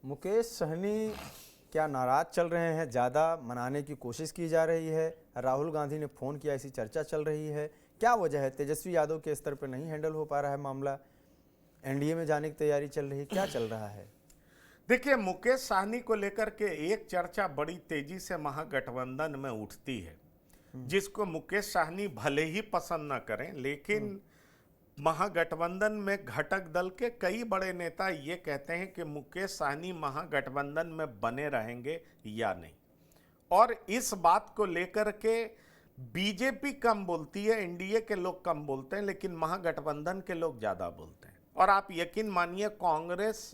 मुकेश सहनी क्या नाराज चल रहे हैं? ज़्यादा मनाने की कोशिश की जा रही है। राहुल गांधी ने फ़ोन किया, ऐसी चर्चा चल रही है। क्या वजह है? तेजस्वी यादव के स्तर पर नहीं हैंडल हो पा रहा है मामला, एनडीए में जाने की तैयारी चल रही है, क्या चल रहा है? देखिए, मुकेश सहनी को लेकर के एक चर्चा बड़ी तेजी से महागठबंधन में उठती है, जिसको मुकेश सहनी भले ही पसंद न करें, लेकिन महागठबंधन में घटक दल के कई बड़े नेता ये कहते हैं कि मुकेश सहनी महागठबंधन में बने रहेंगे या नहीं। और इस बात को लेकर के बीजेपी कम बोलती है, एनडीए के लोग कम बोलते हैं, लेकिन महागठबंधन के लोग ज्यादा बोलते हैं। और आप यकीन मानिए, कांग्रेस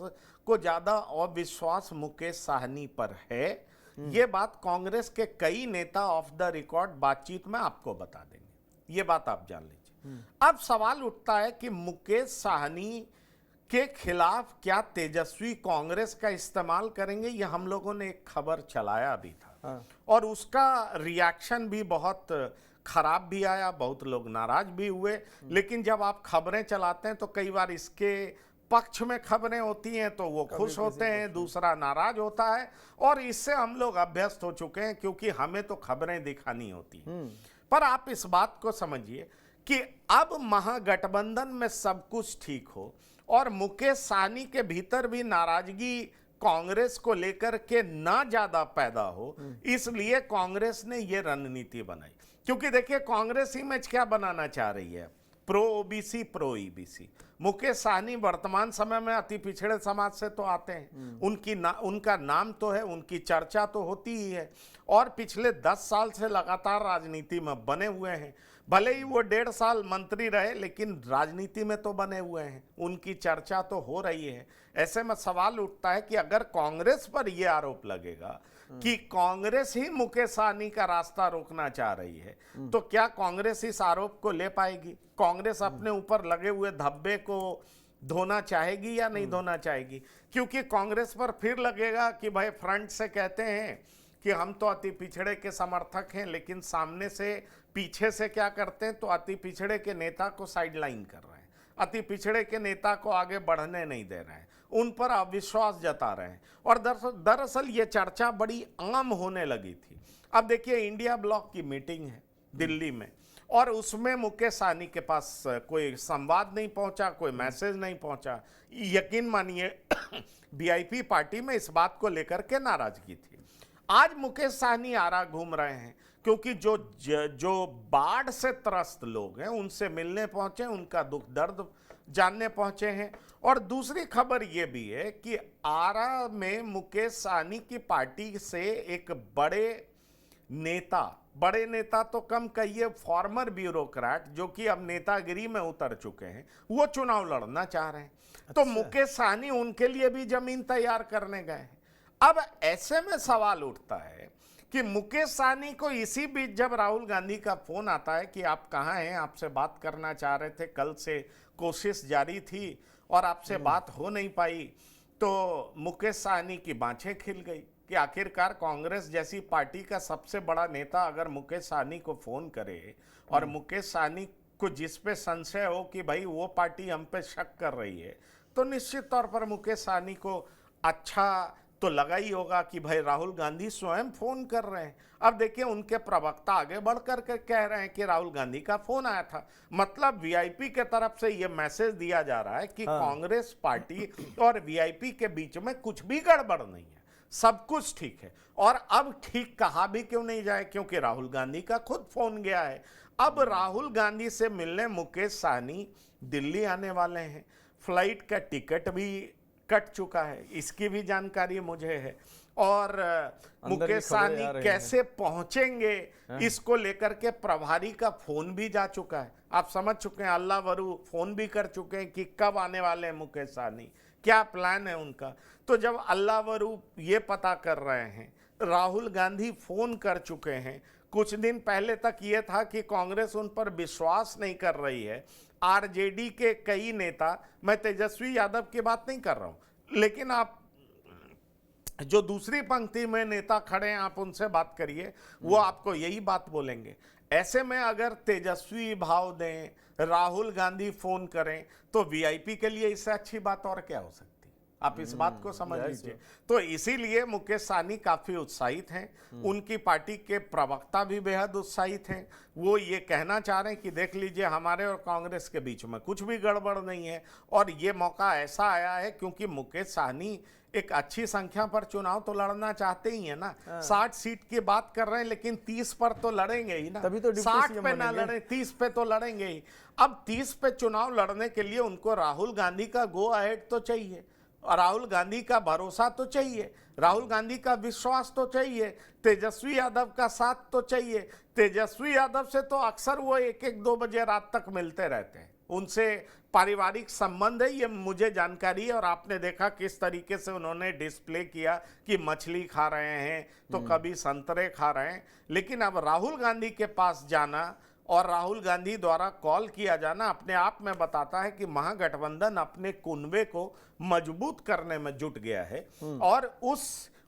को ज्यादा अविश्वास मुकेश सहनी पर है। ये बात कांग्रेस के कई नेता ऑफ द रिकॉर्ड बातचीत में आपको बता देंगे, ये बात आप जान लीजिए। अब सवाल उठता है कि मुकेश सहनी के खिलाफ क्या तेजस्वी कांग्रेस का इस्तेमाल करेंगे। यह हम लोगों ने एक खबर चलाया भी था और उसका रिएक्शन भी बहुत खराब भी आया, बहुत लोग नाराज भी हुए। लेकिन जब आप खबरें चलाते हैं तो कई बार इसके पक्ष में खबरें होती हैं तो वो खुश होते हैं, दूसरा नाराज होता है। और इससे हम लोग अभ्यस्त हो चुके हैं, क्योंकि हमें तो खबरें दिखानी होती हैं। पर आप इस बात को समझिए कि अब महागठबंधन में सब कुछ ठीक हो और मुकेश सहनी के भीतर भी नाराजगी कांग्रेस को लेकर के ना ज्यादा पैदा हो, इसलिए कांग्रेस ने यह रणनीति बनाई। क्योंकि देखिए, कांग्रेस इमेज क्या बनाना चाह रही है? Pro OBC, pro EBC. Mukesh Sahni वर्तमान समय में अति पिछड़े समाज से तो आते हैं, उनका नाम तो है, उनकी चर्चा तो होती ही है, और पिछले 10 साल से लगातार राजनीति में बने हुए हैं। भले ही वो 1.5 साल मंत्री रहे, लेकिन राजनीति में तो बने हुए हैं, उनकी चर्चा तो हो रही है। ऐसे में सवाल उठता है कि अगर कांग्रेस पर यह आरोप लगेगा कि कांग्रेस ही मुकेश सहनी का रास्ता रोकना चाह रही है, तो क्या कांग्रेस इस आरोप को ले पाएगी? कांग्रेस अपने ऊपर लगे हुए धब्बे को धोना चाहेगी या नहीं धोना चाहेगी? क्योंकि कांग्रेस पर फिर लगेगा कि भाई फ्रंट से कहते हैं कि हम तो अति पिछड़े के समर्थक हैं, लेकिन सामने से पीछे से क्या करते हैं, तो अति पिछड़े के नेता को साइडलाइन कर रहे हैं, अति पिछड़े के नेता को आगे बढ़ने नहीं दे रहे हैं, उन पर अविश्वास जता रहे हैं। और दरअसल ये चर्चा बड़ी आम होने लगी थी। अब देखिए, इंडिया ब्लॉक की मीटिंग है दिल्ली में, और उसमें मुकेश सहनी के पास कोई संवाद नहीं पहुंचा, कोई मैसेज नहीं पहुंचा। यकीन मानिए, वीआईपी पार्टी में इस बात को लेकर के नाराजगी थी। आज मुकेश सहनी आरा घूम रहे हैं, क्योंकि जो बाढ़ से त्रस्त लोग हैं उनसे मिलने पहुंचे, उनका दुख दर्द जानने पहुंचे हैं। और दूसरी खबर यह भी है कि आरा में मुकेश सहनी की पार्टी से एक बड़े नेता तो कम कहिए, फॉर्मर ब्यूरोक्रेट जो कि अब नेतागिरी में उतर चुके हैं, वो चुनाव लड़ना चाह रहे हैं। तो मुकेश सहनी उनके लिए भी जमीन तैयार करने गए हैं। अब ऐसे में सवाल उठता है कि मुकेश सहनी को इसी बीच जब राहुल गांधी का फोन आता है कि आप कहाँ हैं, आपसे बात करना चाह रहे थे, कल से कोशिश जारी थी और आपसे बात हो नहीं पाई, तो मुकेश सहनी की बाँछें खिल गई कि आखिरकार कांग्रेस जैसी पार्टी का सबसे बड़ा नेता अगर मुकेश सहनी को फोन करे, और मुकेश सहनी को जिस पे संशय हो कि भाई वो पार्टी हम पे शक कर रही है, तो निश्चित तौर पर मुकेश सहनी को अच्छा तो लगा ही होगा कि भाई राहुल गांधी स्वयं फोन कर रहे हैं। अब देखिए, उनके प्रवक्ता आगे बढ़कर के कह रहे हैं कि राहुल गांधी का फोन आया था। मतलब वीआईपी के तरफ से यह मैसेज दिया जा रहा है कि कांग्रेस पार्टी और वीआईपी के बीच में कुछ भी गड़बड़ नहीं है, सब कुछ ठीक है। और अब ठीक कहा भी क्यों नहीं जाए, क्योंकि राहुल गांधी का खुद फोन गया है। अब राहुल गांधी से मिलने मुकेश सहनी दिल्ली आने वाले हैं, फ्लाइट का टिकट भी कट चुका है, इसकी भी जानकारी मुझे है। और मुकेश सहनी कैसे पहुंचेंगे, इसको लेकर के प्रभारी का फोन भी जा चुका है। आप समझ चुके हैं, अल्लाह वरू फोन भी कर चुके हैं कि कब आने वाले हैं मुकेश सहनी, क्या प्लान है उनका। तो जब अल्लाह वरू ये पता कर रहे हैं, राहुल गांधी फोन कर चुके हैं, कुछ दिन पहले तक ये था कि कांग्रेस उन पर विश्वास नहीं कर रही है, आरजेडी के कई नेता, मैं तेजस्वी यादव की बात नहीं कर रहा हूं, लेकिन आप जो दूसरी पंक्ति में नेता खड़े हैं, आप उनसे बात करिए, वो आपको यही बात बोलेंगे। ऐसे में अगर तेजस्वी भाव दें, राहुल गांधी फोन करें, तो वीआईपी के लिए इससे अच्छी बात और क्या हो सकती है? आप इस बात को समझ जाहिर लीजिए। तो इसीलिए मुकेश सहनी काफी उत्साहित हैं। उनकी पार्टी के प्रवक्ता भी बेहद उत्साहित हैं। वो ये कहना चाह रहे हैं कि देख लीजिए, हमारे और कांग्रेस के बीच में कुछ भी गड़बड़ नहीं है, और ये मौका ऐसा आया है क्योंकि मुकेश सहनी एक अच्छी संख्या पर चुनाव तो लड़ना चाहते ही है ना। 60 सीट की बात कर रहे हैं, लेकिन 30 पर तो लड़ेंगे ही ना। तभी तो डिप्टी 60 सीएम पे ना बनेंगे। लड़े, 30 पे तो लड़ेंगे ही। अब 30 पे चुनाव लड़ने के लिए उनको राहुल गांधी का गो अहेड तो चाहिए, और राहुल गांधी का भरोसा तो चाहिए, राहुल गांधी का विश्वास तो चाहिए, तेजस्वी यादव का साथ तो चाहिए। तेजस्वी यादव से तो अक्सर वो 1-1, 2 बजे रात तक मिलते रहते हैं, उनसे पारिवारिक संबंध है, ये मुझे जानकारी है। और आपने देखा किस तरीके से उन्होंने डिस्प्ले किया कि मछली खा रहे हैं तो कभी संतरे खा रहे हैं। लेकिन अब राहुल गांधी के पास जाना और राहुल गांधी द्वारा कॉल किया जाना अपने आप में बताता है कि महागठबंधन अपने कुनबे को मजबूत करने में जुट गया है। और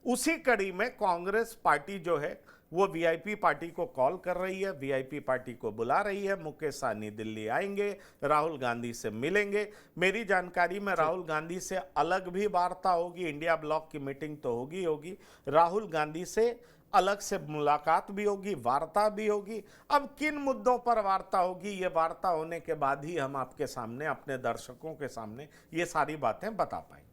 उसी कड़ी में कांग्रेस पार्टी जो है वो वीआईपी पार्टी को कॉल कर रही है, वीआईपी पार्टी को बुला रही है। मुकेश सहनी दिल्ली आएंगे, राहुल गांधी से मिलेंगे। मेरी जानकारी में राहुल गांधी से अलग भी वार्ता होगी, इंडिया ब्लॉक की मीटिंग तो होगी। राहुल गांधी से अलग से मुलाकात भी होगी, वार्ता भी होगी। अब किन मुद्दों पर वार्ता होगी, ये वार्ता होने के बाद ही हम आपके सामने, अपने दर्शकों के सामने ये सारी बातें बता पाएंगे।